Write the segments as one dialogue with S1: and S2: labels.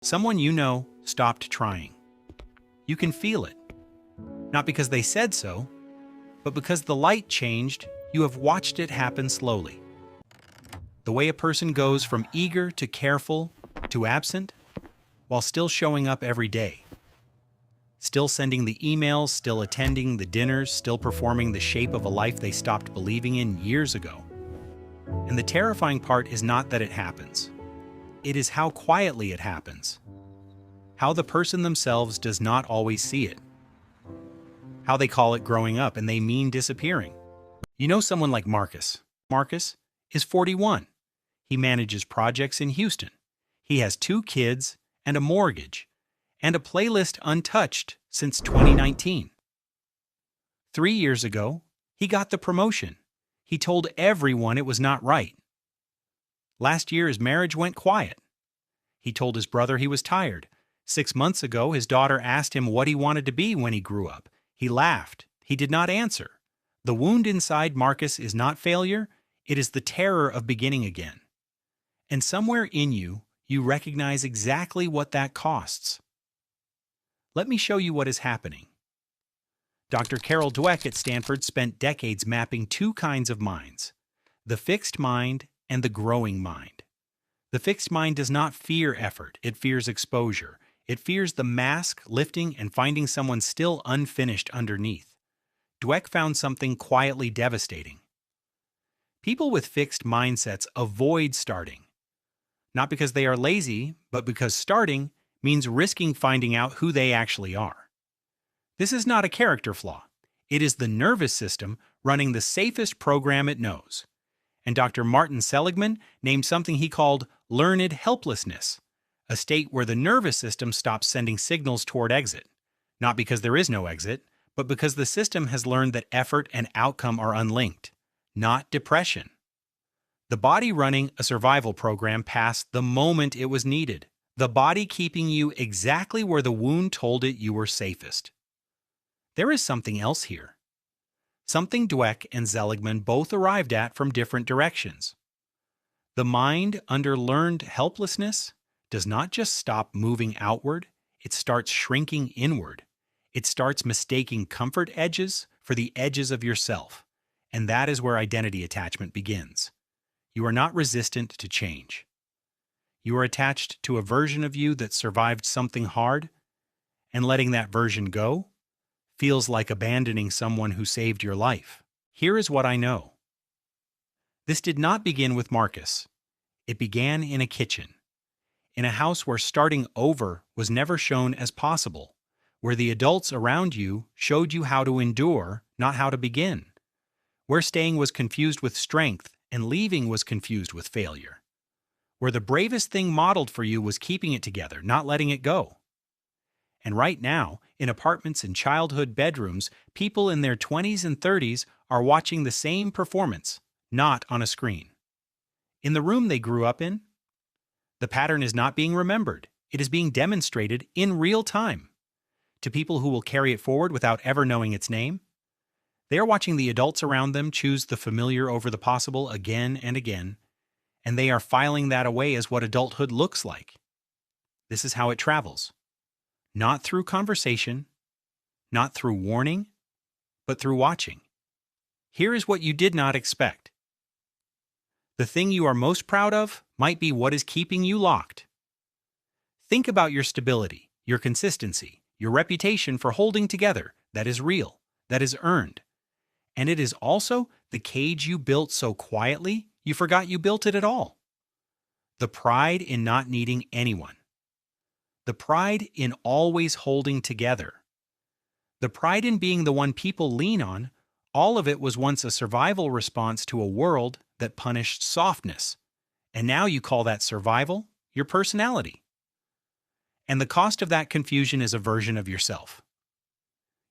S1: Someone you know stopped trying. You can feel it. Not because they said so, but because the light changed, you have watched it happen slowly. The way a person goes from eager to careful to absent, while still showing up every day. Still sending the emails, still attending the dinners, still performing the shape of a life they stopped believing in years ago. And the terrifying part is not that it happens. It is how quietly it happens. How the person themselves does not always see it. How they call it growing up and they mean disappearing. You know someone like Marcus. Marcus is 41. He manages projects in Houston. He has 2 kids and a mortgage and a playlist untouched since 2019. 3 years ago, he got the promotion. He told everyone it was not right. Last year, his marriage went quiet. He told his brother he was tired. 6 months ago, his daughter asked him what he wanted to be when he grew up. He laughed. He did not answer. The wound inside Marcus is not failure. It is the terror of beginning again. And somewhere in you, you recognize exactly what that costs. Let me show you what is happening. Dr. Carol Dweck at Stanford spent decades mapping 2 kinds of minds, the fixed mind and the growing mind. The fixed mind does not fear effort, it fears exposure. It fears the mask lifting and finding someone still unfinished underneath. Dweck found something quietly devastating. People with fixed mindsets avoid starting. Not because they are lazy, but because starting means risking finding out who they actually are. This is not a character flaw. It is the nervous system running the safest program it knows. And Dr. Martin Seligman named something he called learned helplessness, a state where the nervous system stops sending signals toward exit, not because there is no exit, but because the system has learned that effort and outcome are unlinked, not depression. The body running a survival program passed the moment it was needed, the body keeping you exactly where the wound told it you were safest. There is something else here. Something Dweck and Seligman both arrived at from different directions. The mind under learned helplessness does not just stop moving outward, it starts shrinking inward. It starts mistaking comfort edges for the edges of yourself, and that is where identity attachment begins. You are not resistant to change. You are attached to a version of you that survived something hard, and letting that version go feels like abandoning someone who saved your life. Here is what I know. This did not begin with Marcus. It began in a kitchen, in a house where starting over was never shown as possible, where the adults around you showed you how to endure, not how to begin, where staying was confused with strength and leaving was confused with failure, where the bravest thing modeled for you was keeping it together, not letting it go. And right now, in apartments and childhood bedrooms, people in their 20s and 30s are watching the same performance, not on a screen. In the room they grew up in, the pattern is not being remembered. It is being demonstrated in real time. To people who will carry it forward without ever knowing its name, they are watching the adults around them choose the familiar over the possible again and again, and they are filing that away as what adulthood looks like. This is how it travels. Not through conversation, not through warning, but through watching. Here is what you did not expect. The thing you are most proud of might be what is keeping you locked. Think about your stability, your consistency, your reputation for holding together that is real, that is earned. And it is also the cage you built so quietly you forgot you built it at all. The pride in not needing anyone. The pride in always holding together. The pride in being the one people lean on, all of it was once a survival response to a world that punished softness. And now you call that survival your personality. And the cost of that confusion is a version of yourself.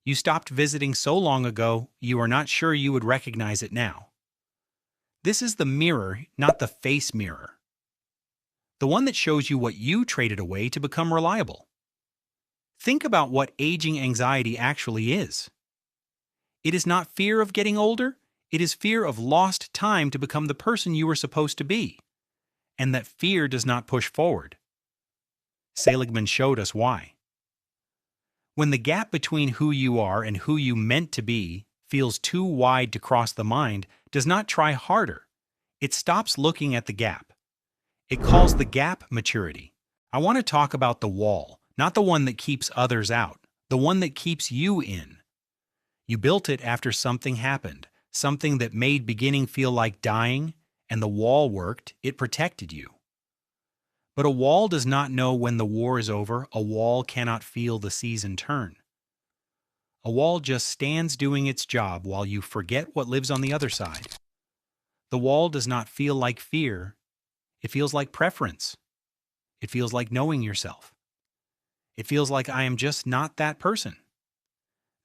S1: You stopped visiting so long ago, you are not sure you would recognize it now. This is the mirror, not the face mirror. The one that shows you what you traded away to become reliable. Think about what aging anxiety actually is. It is not fear of getting older, it is fear of lost time to become the person you were supposed to be. And that fear does not push forward. Seligman showed us why. When the gap between who you are and who you meant to be feels too wide to cross, the mind does not try harder. It stops looking at the gap. It calls the gap maturity. I want to talk about the wall, not the one that keeps others out, the one that keeps you in. You built it after something happened, something that made beginning feel like dying, and the wall worked. It protected you. But a wall does not know when the war is over. A wall cannot feel the season turn. A wall just stands doing its job while you forget what lives on the other side. The wall does not feel like fear. It feels like preference. It feels like knowing yourself. It feels like I am just not that person.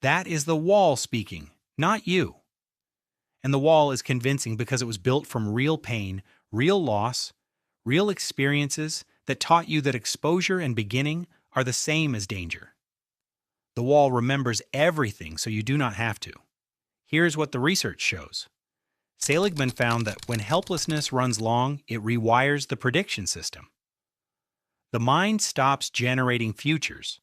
S1: That is the wall speaking, not you. And the wall is convincing because it was built from real pain, real loss, real experiences that taught you that exposure and beginning are the same as danger. The wall remembers everything so you do not have to. Here's what the research shows. Seligman found that when helplessness runs long, it rewires the prediction system. The mind stops generating futures,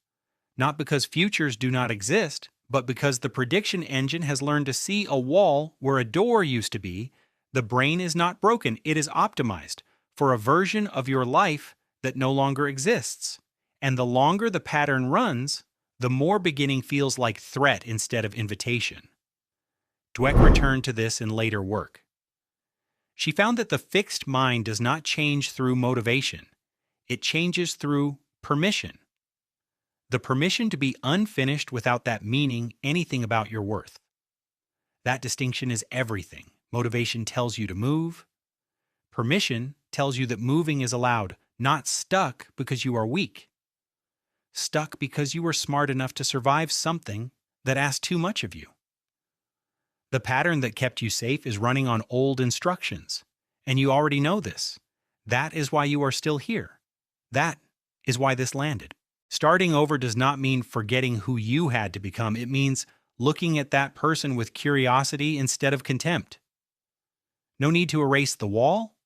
S1: not because futures do not exist, but because the prediction engine has learned to see a wall where a door used to be. The brain is not broken, it is optimized for a version of your life that no longer exists. And the longer the pattern runs, the more beginning feels like threat instead of invitation. Dweck returned to this in later work. She found that the fixed mind does not change through motivation. It changes through permission. The permission to be unfinished without that meaning anything about your worth. That distinction is everything. Motivation tells you to move. Permission tells you that moving is allowed, not stuck because you are weak. Stuck because you were smart enough to survive something that asked too much of you. The pattern that kept you safe is running on old instructions, and you already know this. That is why you are still here. That is why this landed. Starting over does not mean forgetting who you had to become. It means looking at that person with curiosity instead of contempt. No need to erase the wall.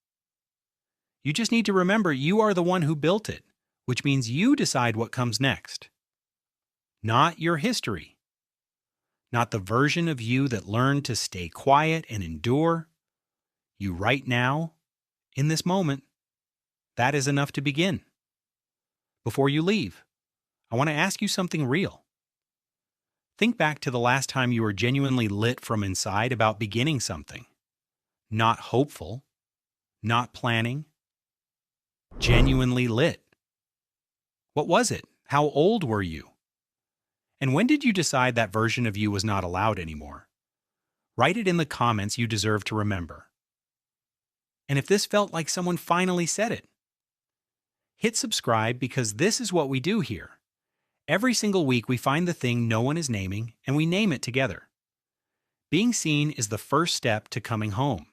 S1: You just need to remember you are the one who built it, which means you decide what comes next. Not your history. Not the version of you that learned to stay quiet and endure. You right now, in this moment, that is enough to begin. Before you leave, I want to ask you something real. Think back to the last time you were genuinely lit from inside about beginning something. Not hopeful, not planning, genuinely lit. What was it? How old were you? And when did you decide that version of you was not allowed anymore? Write it in the comments. You deserve to remember. And if this felt like someone finally said it, hit subscribe because this is what we do here. Every single week we find the thing no one is naming and we name it together. Being seen is the first step to coming home.